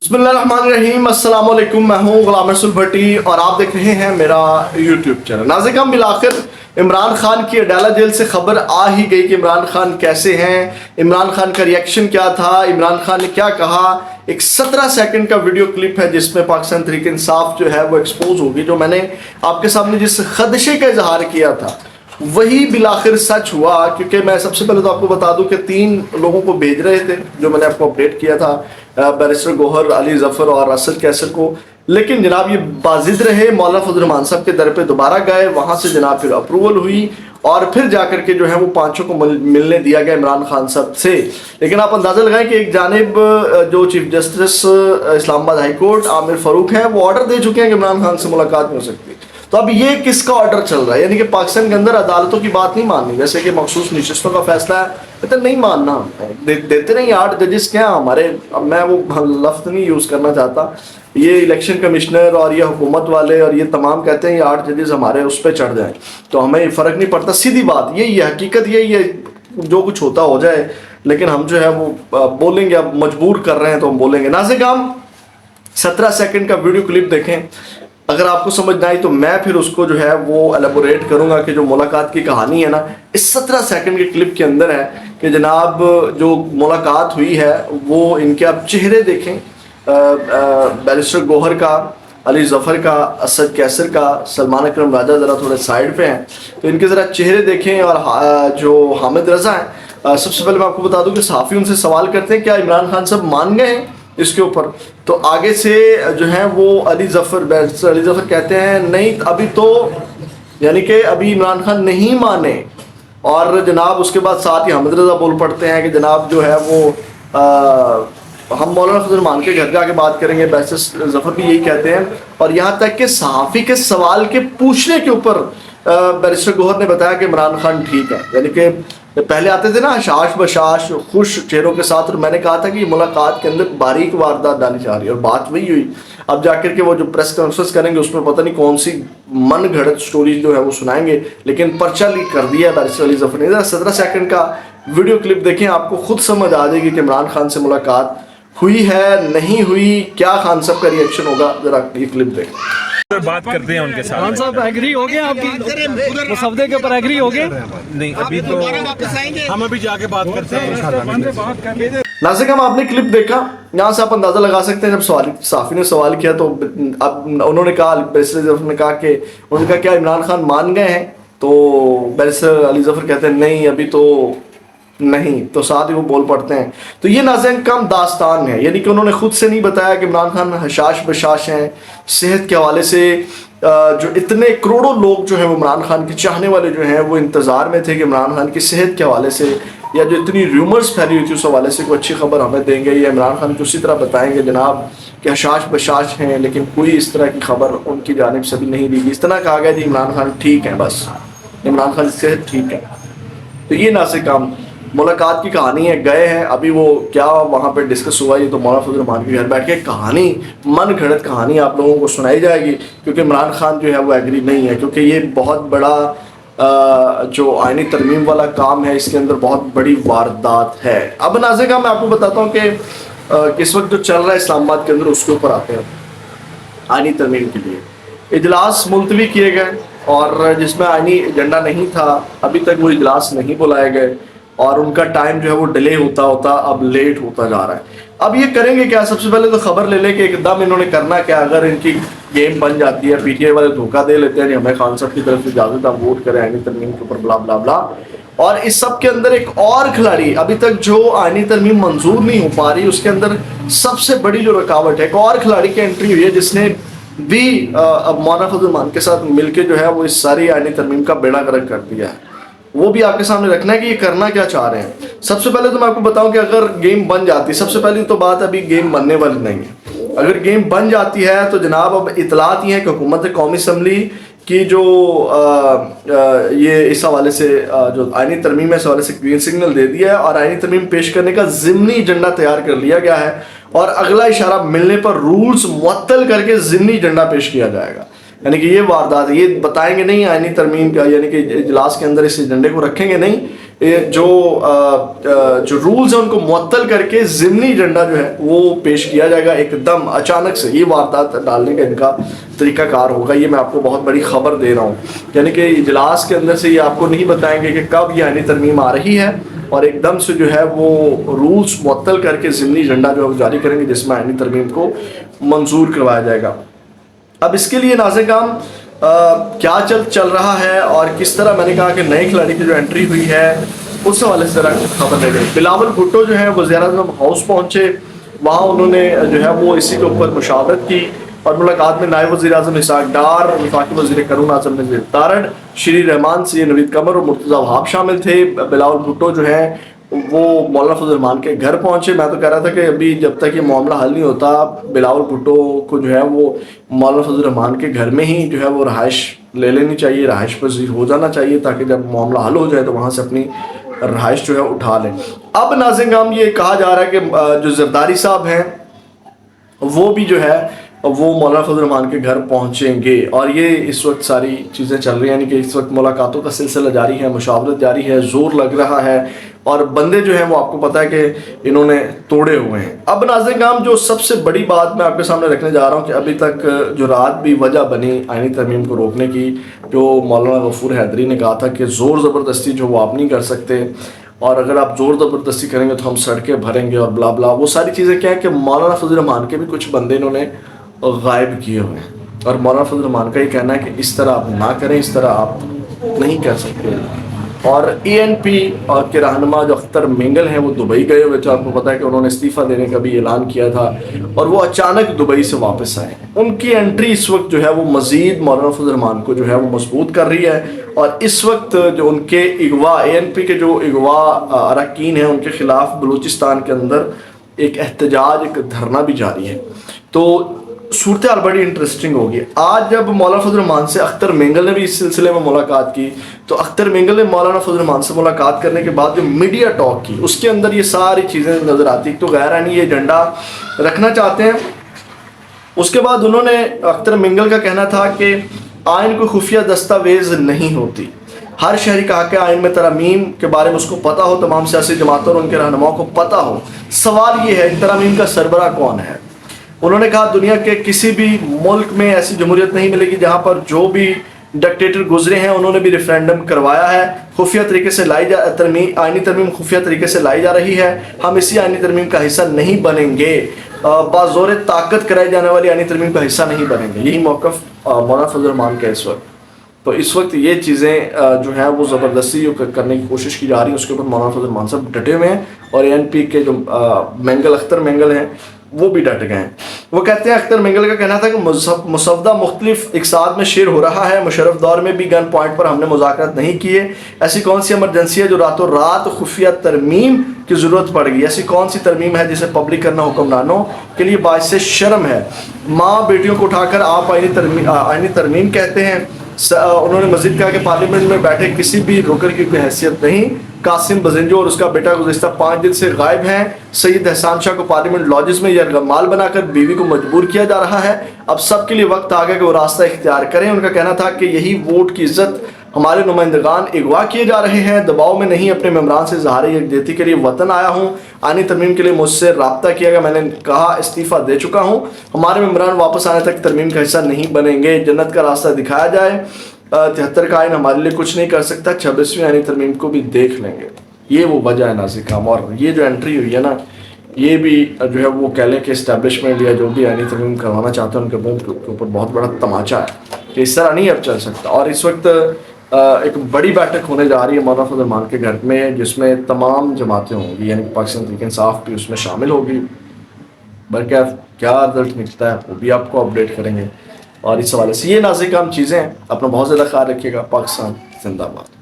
बिस्मिल्लाहिर्रहमानिर्रहीम। अस्सलाम वालेकुम। मैं हूँ गुलाम रसूल भट्टी और आप देख रहे हैं मेरा यूट्यूब चैनल। नाज़रीन, बिलाखिर इमरान खान की अडाला जेल से खबर आ ही गई कि इमरान खान कैसे हैं, इमरान खान का रिएक्शन क्या था, इमरान खान ने क्या कहा। एक 17 सेकंड का वीडियो क्लिप है जिसमें पाकिस्तान तहरीक इंसाफ जो है वो एक्सपोज होगी। जो मैंने आपके सामने जिस खदशे का इजहार किया था वही बिलाखिर सच हुआ। क्योंकि मैं सबसे पहले तो आपको बता दूं कि 3 लोगों को भेज रहे थे जो मैंने आपको अपडेट किया था, बैरिस्टर गौहर, अली जफर और असद कैसर को। लेकिन जनाब ये बाजिद रहे, मौलाना फजल रहमान साहब के दर पे दोबारा गए, वहाँ से जनाब फिर अप्रूवल हुई और फिर जाकर के जो है वो 5 को मिलने दिया गया इमरान खान साहब से। लेकिन आप अंदाज़ा लगाएं कि एक जानिब जो chief justice Islamabad high court Aamir Farooq हैं वो ऑर्डर दे चुके हैं कि इमरान खान से मुलाकात नहीं हो सकती। तो अब ये किसका ऑर्डर चल रहा है? यानी कि पाकिस्तान के अंदर अदालतों की बात नहीं माननी, जैसे कि मखसूस नशिस्तों का फैसला है तो नहीं मानना। देते नहीं 8 जजेस क्या हमारे, अब मैं वो लफ्ज़ नहीं यूज़ करना चाहता। ये इलेक्शन कमिश्नर और ये हुकूमत वाले और ये तमाम कहते हैं ये 8 जजेस हमारे उस पर चढ़ जाएं, तो हमें फ़र्क नहीं पड़ता। सीधी बात यही है, हकीकत यही है, जो कुछ होता हो जाए। लेकिन हम जो है वो बोलेंगे, अब मजबूर कर रहे हैं तो हम बोलेंगे। नाज़रीन, 17 सेकंड का वीडियो क्लिप देखें, अगर आपको समझ ना आई तो मैं फिर उसको जो है वो एलेबोरेट करूंगा कि जो मुलाकात की कहानी है ना, इस 17 सेकंड के क्लिप के अंदर है कि जनाब जो मुलाकात हुई है वो इनके आप चेहरे देखें, बैरिस्टर गौहर का, अली जफर का, असद कैसर का, सलमान अकरम राजा ज़रा थोड़े साइड पे हैं तो इनके ज़रा चेहरे देखें। और जो हामिद रज़ा हैं, सबसे पहले मैं आपको बता दूं कि सहाफ़ी उनसे सवाल करते हैं क्या इमरान खान साहब मान गए हैं इसके ऊपर, तो आगे से जो है वो अली जफर कहते हैं नहीं अभी तो, यानी कि अभी इमरान खान नहीं माने। और जनाब उसके बाद साथ ही हामिद रज़ा बोल पड़ते हैं कि जनाब जो है वो हम मौलाना फजल रहमान के घर जाके बात करेंगे। बैरिस्टर जफर भी यही कहते हैं। और यहाँ तक कि सहाफ़ी के सवाल के पूछने के ऊपर बैरिस्टर गौहर ने बताया कि इमरान खान ठीक है। यानी कि पहले आते थे ना हशाश बशाश खुश चेहरों के साथ, और मैंने कहा था कि मुलाकात के अंदर बारीक वारदात डाली जा रही है और बात वही हुई। अब जाकर के वो जो प्रेस कॉन्फ्रेंस करेंगे उसमें पता नहीं कौन सी मन घड़त स्टोरी जो है वो सुनाएंगे, लेकिन पर्चा लीक कर दिया है बैरिस्टर अली जफर ने। 17 सेकंड का वीडियो क्लिप देखें, आपको खुद समझ आ जाएगी कि इमरान खान से मुलाकात हुई है नहीं हुई, क्या खान साहब का रिएक्शन होगा। जरा ये क्लिप देखें। बात करते हैं उनके साथ। खान साहब एग्री हो गए आपकी मुसवदे के ऊपर एग्री हो गए? नहीं, अभी तो हम अभी जाके बात करते हैं। नाज़रीन, हम आपने क्लिप देखा, यहाँ से आप अंदाज़ा लगा सकते हैं। जब सहाफ़ी ने सवाल किया तो अब उन्होंने कहा, बैरिस्टर ने कहा कि उन्होंने कहा क्या इमरान खान मान गए हैं, तो बैरिस्टर अली जफर कहते हैं नहीं अभी तो नहीं, तो साथ ही वो बोल पड़ते हैं। तो ये नाज़रीन कम दास्तान है, यानी कि उन्होंने खुद से नहीं बताया कि इमरान खान हशाश बशाश हैं। सेहत के हवाले से जो इतने करोड़ों लोग जो हैं वो इमरान खान के चाहने वाले जो हैं वो इंतज़ार में थे कि इमरान खान की सेहत के हवाले से, या जो इतनी रूमर्स फैली हुई थी उस हवाले से कोई अच्छी खबर हमें देंगे, या इमरान खान को उसी तरह बताएंगे जनाब कि हशाश बशाश हैं। लेकिन कोई इस तरह की खबर उनकी जानिब से भी नहीं दी गई। इस तरह कहा गया कि इमरान खान ठीक है, बस इमरान खान की सेहत ठीक है। तो ये ना से काम मुलाकात की कहानी है, गए हैं। अभी वो क्या वहाँ पे डिस्कस हुआ ये तो मौलाना फजल रहमान के घर बैठ के कहानी, मन घड़त कहानी आप लोगों को सुनाई जाएगी। क्योंकि इमरान खान जो है वो एग्री नहीं है, क्योंकि ये बहुत बड़ा जो आईनी तरमीम वाला काम है, इसके अंदर बहुत बड़ी वारदात है। अब नाज़रीन मैं आपको बताता हूँ कि इस वक्त जो चल रहा है इस्लामाबाद के अंदर उसके ऊपर आते हैं। आईनी तरमीम के लिए इजलास मुलतवी किए गए और जिसमें आईनी एजेंडा नहीं था, अभी तक वो इजलास नहीं बुलाए गए और उनका टाइम जो है वो डिले होता होता अब लेट होता जा रहा है। अब ये करेंगे क्या? सबसे पहले तो खबर ले लें कि एकदम इन्होंने करना क्या। अगर इनकी गेम बन जाती है, पीटीआई वाले धोखा दे लेते हैं हमें खान साहब की तरफ से इजाजत, आप वोट करें आईनी तरमीम के ऊपर, ब्ला ब्ला ब्ला। और इस सब के अंदर एक और खिलाड़ी, अभी तक जो आईनी तरमीम मंजूर नहीं हो पा रही उसके अंदर सबसे बड़ी जो रुकावट है, एक और खिलाड़ी की एंट्री हुई है जिसने भी अब मौलाना फजल रहमान के साथ मिलकर जो है वो इस सारी आईनी तरमीम का बेड़ा गर्क कर दिया है। वो भी आपके सामने रखना है कि ये करना क्या चाह रहे हैं। सबसे पहले तो मैं आपको बताऊं कि अगर गेम बन जाती, सबसे पहली तो बात अभी गेम बनने वाली नहीं है। अगर गेम बन जाती है तो जनाब अब इतलात ये है कि हुकूमत कौमी असम्बली की जो ये इस हवाले से जो आईनी तरमीम है इस हवाले से ग्रीन सिग्नल दे दिया है और आईनी तरमीम पेश करने का ज़िमनी एजेंडा तैयार कर लिया गया है और अगला इशारा मिलने पर रूल्स मुअत्तल करके ज़िमनी एजेंडा पेश किया जाएगा। यानी कि ये वारदात ये बताएंगे नहीं आईनी तरमीम का, यानी कि इजलास के अंदर इस एजेंडे को रखेंगे नहीं, جو رولز ہیں ان کو معطل کر کے ضمنی ایجنڈا جو ہے وہ پیش کیا جائے گا ایک دم اچانک سے. یہ واردات ڈالنے کا ان کا طریقہ کار ہوگا. یہ میں آپ کو بہت بڑی خبر دے رہا ہوں, یعنی کہ اجلاس کے اندر سے یہ آپ کو نہیں بتائیں گے کہ کب یہ آئینی ترمیم آ رہی ہے, اور ایک دم سے جو ہے وہ رولز معطل کر کے ضمنی ایجنڈا جو ہے جاری کریں گے جس میں آئینی ترمیم کو منظور کروایا جائے گا. اب اس کے لیے ناظرین کرام کیا چل رہا ہے اور کس طرح, میں نے کہا کہ نئے کھلاڑی کی جو انٹری ہوئی ہے اس حوالے سے ذرا خبر دے گئی. بلاول بھٹو جو ہے وزیر اعظم ہاؤس پہنچے, وہاں انہوں نے جو ہے وہ اسی کے اوپر مشاورت کی, اور ملاقات میں نائب وزیر اعظم اسحاق ڈار, وفاقی وزیر قانون اعظم نذیر تارڑ, شری رحمان, سی نوید قمر اور مرتضیٰ وہاب شامل تھے. بلاول بھٹو جو ہے وہ مولانا فضل الرحمان کے گھر پہنچے. میں تو کہہ رہا تھا کہ ابھی جب تک یہ معاملہ حل نہیں ہوتا بلاول بھٹو کو جو ہے وہ مولانا فضل الرحمان کے گھر میں ہی جو ہے وہ رہائش لے لینی چاہیے, رہائش پذیر ہو جانا چاہیے, تاکہ جب معاملہ حل ہو جائے تو وہاں سے اپنی رہائش جو ہے اٹھا لیں. اب ناظرین کرام یہ کہا جا رہا ہے کہ جو زرداری صاحب ہیں وہ بھی جو ہے وہ مولانا فضل الرحمان کے گھر پہنچیں گے, اور یہ اس وقت ساری چیزیں چل رہی ہیں, یعنی کہ اس وقت ملاقاتوں کا سلسلہ جاری ہے, مشاورت جاری ہے, زور لگ رہا ہے, اور بندے جو ہیں وہ آپ کو پتہ ہے کہ انہوں نے توڑے ہوئے ہیں. اب ناظرین کرام جو سب سے بڑی بات میں آپ کے سامنے رکھنے جا رہا ہوں کہ ابھی تک جو رات بھی وجہ بنی آئینی ترمیم کو روکنے کی, جو مولانا غفور حیدری نے کہا تھا کہ زور زبردستی جو وہ آپ نہیں کر سکتے, اور اگر آپ زور زبردستی کریں گے تو ہم سڑکیں بھریں گے اور بلا بلا, وہ ساری چیزیں کیا ہے کہ مولانا فضل الرحمان کے بھی کچھ بندے انہوں نے غائب کیے ہوئے ہیں, اور مولانا فضل الرحمان کا یہ کہنا ہے کہ اس طرح آپ نہ کریں, اس طرح آپ نہیں کر سکتے. اور ANP کے رہنما جو اختر مینگل ہیں وہ دبئی گئے ہوئے تھے, آپ کو پتا ہے کہ انہوں نے استعفیٰ دینے کا بھی اعلان کیا تھا, اور وہ اچانک دبئی سے واپس آئے. ان کی انٹری اس وقت جو ہے وہ مزید مولانا فضل الرحمان کو جو ہے وہ مضبوط کر رہی ہے, اور اس وقت جو ان کے اغوا ANP کے جو اغوا اراکین ہیں ان کے خلاف بلوچستان کے اندر ایک احتجاج, ایک دھرنا بھی جاری ہے. تو صورتحال بڑی انٹرسٹنگ ہوگی. آج جب مولانا فضل الرحمان سے اختر مینگل نے بھی اس سلسلے میں ملاقات کی, تو اختر مینگل نے مولانا فضل الرحمان سے ملاقات کرنے کے بعد جو میڈیا ٹاک کی اس کے اندر یہ ساری چیزیں نظر آتی. تو غیر آئینی یہ ایجنڈا رکھنا چاہتے ہیں. اس کے بعد انہوں نے, اختر مینگل کا کہنا تھا کہ آئین کو خفیہ دستاویز نہیں ہوتی, ہر شہری کا حق ہے آئین میں ترامیم کے بارے میں اس کو پتہ ہو, تمام سیاسی جماعتوں اور ان کے رہنماؤں کو پتہ ہو. سوال یہ ہے ان ترامیم کا سربراہ کون ہے. انہوں نے کہا دنیا کے کسی بھی ملک میں ایسی جمہوریت نہیں ملے گی جہاں پر جو بھی ڈکٹیٹر گزرے ہیں انہوں نے بھی ریفرینڈم کروایا ہے. خفیہ طریقے سے آئینی ترمیم خفیہ طریقے سے لائی جا رہی ہے, ہم اسی آئینی ترمیم کا حصہ نہیں بنیں گے, بازور طاقت کرائی جانے والی آئینی ترمیم کا حصہ نہیں بنیں گے. یہی موقف مولانا فضل الرحمان کا اس وقت. تو اس وقت یہ چیزیں جو ہیں وہ زبردستی کرنے کی کوشش کی جا رہی ہے, اس کے اوپر مولانا فضل الرحمان صاحب ڈٹے ہوئے ہیں, اور ANP کے جو اختر مینگل ہیں وہ بھی ڈٹ گئے ہیں. وہ کہتے ہیں, اختر مینگل کا کہنا تھا کہ مسودہ مختلف اقساط میں شیئر ہو رہا ہے, مشرف دور میں بھی گن پوائنٹ پر ہم نے مذاکرات نہیں کیے. ایسی کون سی ایمرجنسی ہے جو راتوں رات خفیہ ترمیم کی ضرورت پڑ گئی, ایسی کون سی ترمیم ہے جسے پبلک کرنا حکمرانوں کے لیے باعث شرم ہے. ماں بیٹیوں کو اٹھا کر آپ آئینی ترمیم کہتے ہیں. انہوں نے مزید کہا کہ پارلیمنٹ میں بیٹھے کسی بھی رکن کی کوئی حیثیت نہیں. قاسم بزنجو اور اس کا بیٹا گزشتہ 5 دن سے غائب ہیں. سید احسان شاہ کو پارلیمنٹ لاجز میں یرغمال بنا کر بیوی کو مجبور کیا جا رہا ہے. اب سب کے لیے وقت آ گیا کہ وہ راستہ اختیار کریں. ان کا کہنا تھا کہ یہی ووٹ کی عزت, ہمارے نمائندگان اغوا کیے جا رہے ہیں, دباؤ میں نہیں, اپنے ممبران سے اظہار یکجہتی کے لیے وطن آیا ہوں. آئینی ترمیم کے لیے مجھ سے رابطہ کیا گیا, میں نے کہا استعفیٰ دے چکا ہوں. ہمارے ممبران واپس آنے تک ترمیم کا حصہ نہیں بنیں گے. جنت کا راستہ دکھایا جائے. 73 کا آئین ہمارے لیے کچھ نہیں کر سکتا, 26ویں آئینی ترمیم کو بھی دیکھ لیں گے. یہ وہ وجہ ہے ناظرین کرام. اور یہ جو انٹری ہوئی ہے نا, یہ بھی جو ہے وہ کہہ لیں کہ اسٹیبلشمنٹ یا جو بھی آئینی ترمیم کروانا چاہتے ہیں ان کے اوپر بہت بڑا تماچا ہے کہ اس طرح نہیں اب چل سکتا. اور اس وقت ایک بڑی بیٹھک ہونے جا رہی ہے مولانا فضل الرحمان کے گھر میں, جس میں تمام جماعتیں ہوں گی, یعنی پاکستان تحریک انصاف بھی اس میں شامل ہوگی. بلکہ کیا رزلٹ نکلتا ہے وہ بھی آپ کو اپڈیٹ کریں گے. اور اس حوالے سے یہ ناظرین کرام چیزیں ہیں. اپنا بہت زیادہ خیال رکھیے گا. پاکستان زندہ باد.